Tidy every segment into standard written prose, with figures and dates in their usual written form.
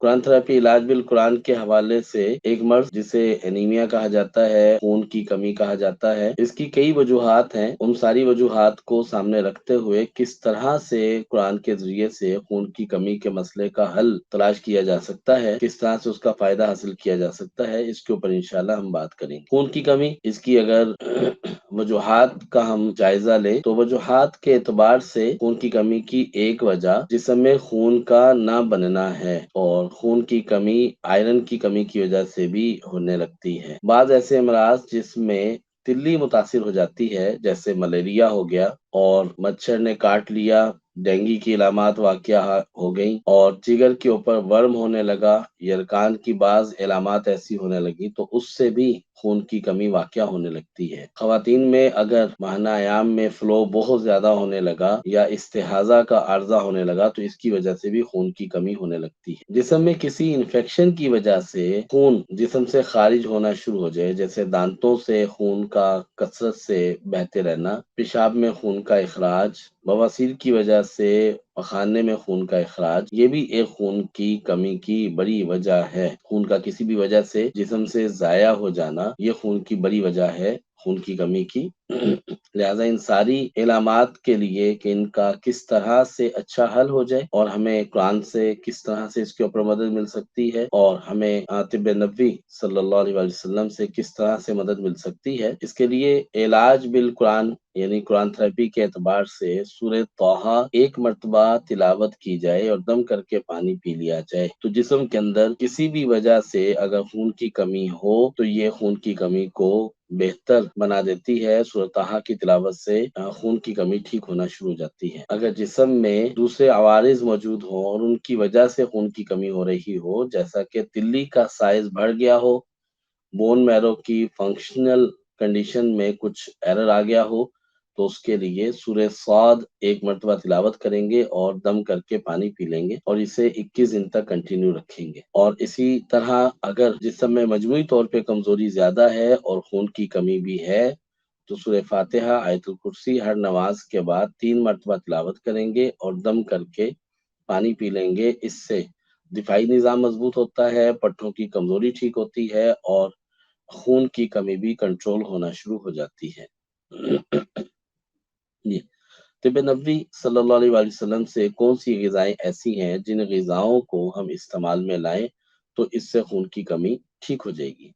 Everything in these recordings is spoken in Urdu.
قرآن تھراپی علاج بالقرآن کے حوالے سے ایک مرض جسے انیمیا کہا جاتا ہے، خون کی کمی کہا جاتا ہے، اس کی کئی وجوہات ہیں۔ ان ساری وجوہات کو سامنے رکھتے ہوئے کس طرح سے قرآن کے ذریعے سے خون کی کمی کے مسئلے کا حل تلاش کیا جا سکتا ہے، کس طرح سے اس کا فائدہ حاصل کیا جا سکتا ہے، اس کے اوپر انشاءاللہ ہم بات کریں گے۔ خون کی کمی، اس کی اگر وجوہات کا ہم جائزہ لیں تو وجوہات کے اعتبار سے خون کی کمی کی ایک وجہ جسم میں خون کا نہ بننا ہے، اور خون کی کمی آئرن کی کمی کی وجہ سے بھی ہونے لگتی ہے۔ بعض ایسے امراض جس میں تلی متاثر ہو جاتی ہے، جیسے ملیریا ہو گیا اور مچھر نے کاٹ لیا، ڈینگی کی علامات واقع ہو گئیں، اور جگر کے اوپر ورم ہونے لگا، یرکان کی بعض علامات ایسی ہونے لگی، تو اس سے بھی خون کی کمی واقع ہونے لگتی ہے۔ خواتین میں اگر ماہانہ ایام میں فلو بہت زیادہ ہونے لگا یا استحاضہ کا عارضہ ہونے لگا تو اس کی وجہ سے بھی خون کی کمی ہونے لگتی ہے۔ جسم میں کسی انفیکشن کی وجہ سے خون جسم سے خارج ہونا شروع ہو جائے، جیسے دانتوں سے خون کا کثرت سے بہتے رہنا، پیشاب میں خون کا اخراج، بواسیر کی وجہ سے پخانے میں خون کا اخراج، یہ بھی ایک خون کی کمی کی بڑی وجہ ہے۔ خون کا کسی بھی وجہ سے جسم سے ضائع ہو جانا یہ خون کی بڑی وجہ ہے خون کی کمی کی۔ لہٰذا ان ساری علامات کے لیے کہ ان کا کس طرح سے اچھا حل ہو جائے اور ہمیں قرآن سے کس طرح سے اس کے اوپر مدد مل سکتی ہے، اور ہمیں طب نبوی صلی اللہ علیہ وسلم سے کس طرح سے مدد مل سکتی ہے، اس کے لیے علاج بالقرآن یعنی قرآن تھراپی کے اعتبار سے سورہ طٰہٰ ایک مرتبہ تلاوت کی جائے اور دم کر کے پانی پی لیا جائے تو جسم کے اندر کسی بھی وجہ سے اگر خون کی کمی ہو تو یہ خون کی کمی کو بہتر بنا دیتی ہے۔ سورہ طٰہٰ کی تلاوت سے خون کی کمی ٹھیک ہونا شروع ہو جاتی ہے۔ اگر جسم میں دوسرے عوارض موجود ہوں اور ان کی وجہ سے خون کی کمی ہو رہی ہو، جیسا کہ تلی کا سائز بڑھ گیا ہو، بون میرو کی فنکشنل کنڈیشن میں کچھ ایرر آ گیا ہو، تو اس کے لیے سورہ صاد ایک مرتبہ تلاوت کریں گے اور دم کر کے پانی پی لیں گے اور اسے 21 دن تک کنٹینیو رکھیں گے۔ اور اسی طرح اگر جسم میں مجموعی طور پہ کمزوری زیادہ ہے اور خون کی کمی بھی ہے تو سورہ فاتحہ، آیت الکرسی ہر نماز کے بعد 3 مرتبہ تلاوت کریں گے اور دم کر کے پانی پی لیں گے۔ اس سے دفاعی نظام مضبوط ہوتا ہے، پٹھوں کی کمزوری ٹھیک ہوتی ہے اور خون کی کمی بھی کنٹرول ہونا شروع ہو جاتی ہے۔ جی، طب نبوی صلی اللہ علیہ وسلم سے کون سی غذائیں ایسی ہیں جن غذاؤں کو ہم استعمال میں لائیں تو اس سے خون کی کمی ٹھیک ہو جائے گی؟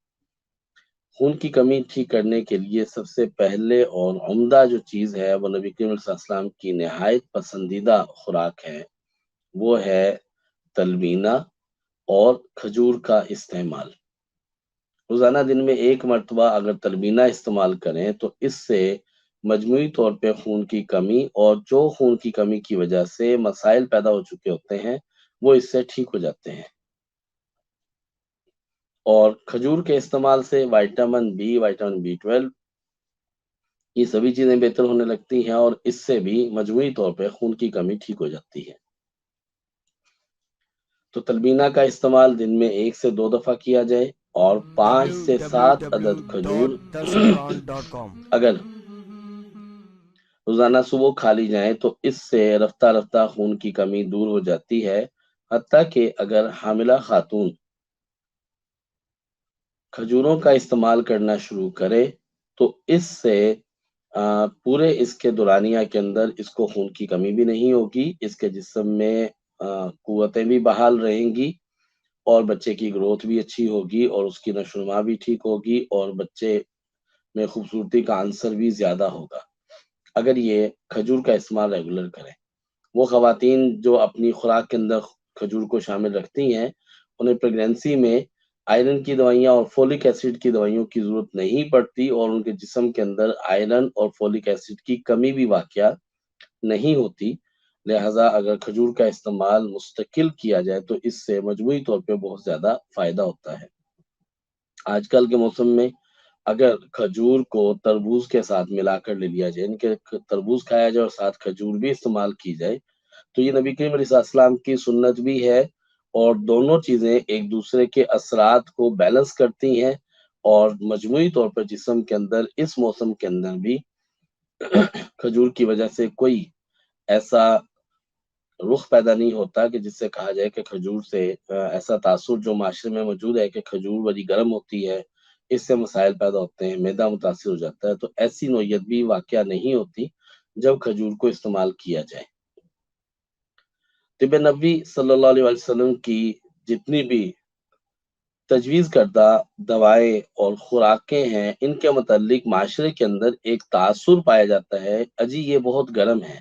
خون کی کمی ٹھیک کرنے کے لیے سب سے پہلے اور عمدہ جو چیز ہے وہ نبی کریم صلی اللہ علیہ وسلم کی نہایت پسندیدہ خوراک ہے، وہ ہے تلبینہ اور کھجور کا استعمال۔ روزانہ دن میں ایک مرتبہ اگر تلبینہ استعمال کریں تو اس سے مجموعی طور پہ خون کی کمی اور جو خون کی کمی کی وجہ سے مسائل پیدا ہو چکے ہوتے ہیں وہ اس سے ٹھیک ہو جاتے ہیں۔ اور کھجور کے استعمال سے وائٹامن بی، وائٹامن B12 یہ سبھی چیزیں بہتر ہونے لگتی ہیں اور اس سے بھی مجموعی طور پہ خون کی کمی ٹھیک ہو جاتی ہے۔ تو تلبینہ کا استعمال دن میں 1 سے 2 دفعہ کیا جائے اور 5 سے 7 عدد کھجور اگر روزانہ صبح کھا لی جائیں تو اس سے رفتہ رفتہ خون کی کمی دور ہو جاتی ہے۔ حتیٰ کہ اگر حاملہ خاتون کھجوروں کا استعمال کرنا شروع کرے تو اس سے پورے اس کے دورانیہ کے اندر اس کو خون کی کمی بھی نہیں ہوگی، اس کے جسم میں قوتیں بھی بحال رہیں گی اور بچے کی گروتھ بھی اچھی ہوگی اور اس کی نشو و نما بھی ٹھیک ہوگی اور بچے میں خوبصورتی کا عنصر بھی زیادہ ہوگا اگر یہ کھجور کا استعمال ریگولر کریں۔ وہ خواتین جو اپنی خوراک کے اندر کھجور کو شامل رکھتی ہیں انہیں پریگنینسی میں آئرن کی دوائیاں اور فولک ایسڈ کی دوائیوں کی ضرورت نہیں پڑتی اور ان کے جسم کے اندر آئرن اور فولک ایسڈ کی کمی بھی واقع نہیں ہوتی۔ لہٰذا اگر کھجور کا استعمال مستقل کیا جائے تو اس سے مجموعی طور پہ بہت زیادہ فائدہ ہوتا ہے۔ آج کل کے موسم میں اگر کھجور کو تربوز کے ساتھ ملا کر لے لیا جائے، ان کے تربوز کھایا جائے اور ساتھ کھجور بھی استعمال کی جائے تو یہ نبی کریم علیہ السلام کی سنت بھی ہے اور دونوں چیزیں ایک دوسرے کے اثرات کو بیلنس کرتی ہیں اور مجموعی طور پر جسم کے اندر اس موسم کے اندر بھی کھجور کی وجہ سے کوئی ایسا رخ پیدا نہیں ہوتا کہ جس سے کہا جائے کہ کھجور سے ایسا تاثر جو معاشرے میں موجود ہے کہ کھجور بڑی گرم ہوتی ہے، اس سے مسائل پیدا ہوتے ہیں، معدہ متاثر ہو جاتا ہے، تو ایسی نوعیت بھی واقعہ نہیں ہوتی جب کھجور کو استعمال کیا جائے۔ طب نبوی صلی اللہ علیہ وسلم کی جتنی بھی تجویز کردہ دوائیں اور خوراکیں ہیں، ان کے متعلق معاشرے کے اندر ایک تاثر پایا جاتا ہے، اجی یہ بہت گرم ہے،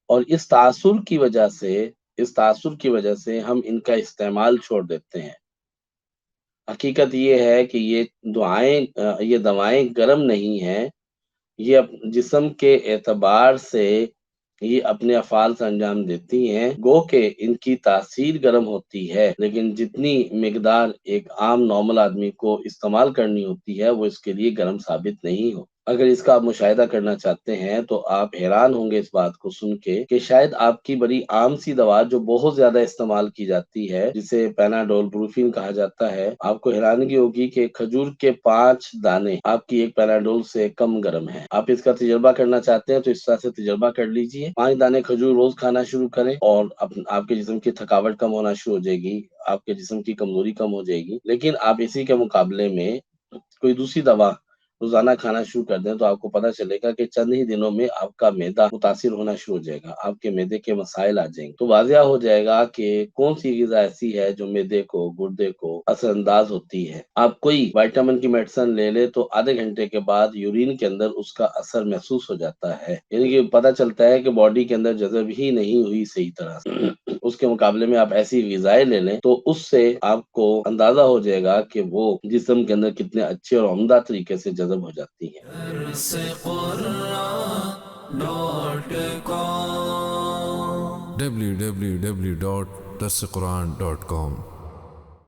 اور اس تاثر کی وجہ سے ہم ان کا استعمال چھوڑ دیتے ہیں۔ حقیقت یہ ہے کہ یہ دوائیں گرم نہیں ہیں، یہ جسم کے اعتبار سے یہ اپنے افعال سے انجام دیتی ہیں، گو کہ ان کی تاثیر گرم ہوتی ہے، لیکن جتنی مقدار ایک عام نارمل آدمی کو استعمال کرنی ہوتی ہے وہ اس کے لیے گرم ثابت نہیں ہو۔ اگر اس کا آپ مشاہدہ کرنا چاہتے ہیں تو آپ حیران ہوں گے اس بات کو سن کے کہ شاید آپ کی بڑی عام سی دوا جو بہت زیادہ استعمال کی جاتی ہے، جسے پیناڈول بروفین کہا جاتا ہے، آپ کو حیرانگی ہوگی کہ کھجور کے 5 دانے آپ کی ایک پیناڈول سے کم گرم ہے۔ آپ اس کا تجربہ کرنا چاہتے ہیں تو اس طرح سے تجربہ کر لیجئے، 5 دانے کھجور روز کھانا شروع کریں اور آپ کے جسم کی تھکاوٹ کم ہونا شروع ہو جائے گی، آپ کے جسم کی کمزوری کم ہو جائے گی۔ لیکن آپ اسی کے مقابلے میں کوئی دوسری دوا روزانہ کھانا شروع کر دیں تو آپ کو پتہ چلے گا کہ چند ہی دنوں میں آپ کا معدہ متاثر ہونا شروع ہو جائے گا، آپ کے معدے کے مسائل آ جائیں گے، تو واضح ہو جائے گا کہ کون سی غذا ایسی ہے جو معدے کو، گردے کو اثر انداز ہوتی ہے۔ آپ کوئی وائٹامن کی میڈیسن لے لے تو آدھے گھنٹے کے بعد یورین کے اندر اس کا اثر محسوس ہو جاتا ہے، یعنی کہ پتہ چلتا ہے کہ باڈی کے اندر جذب ہی نہیں ہوئی صحیح طرح سے۔ اس کے مقابلے میں آپ ایسی غذائیں لے لیں تو اس سے آپ کو اندازہ ہو جائے گا کہ وہ جسم کے اندر کتنے اچھے اور عمدہ طریقے سے جذب ہو جاتی ہیں۔ www.darsequran.com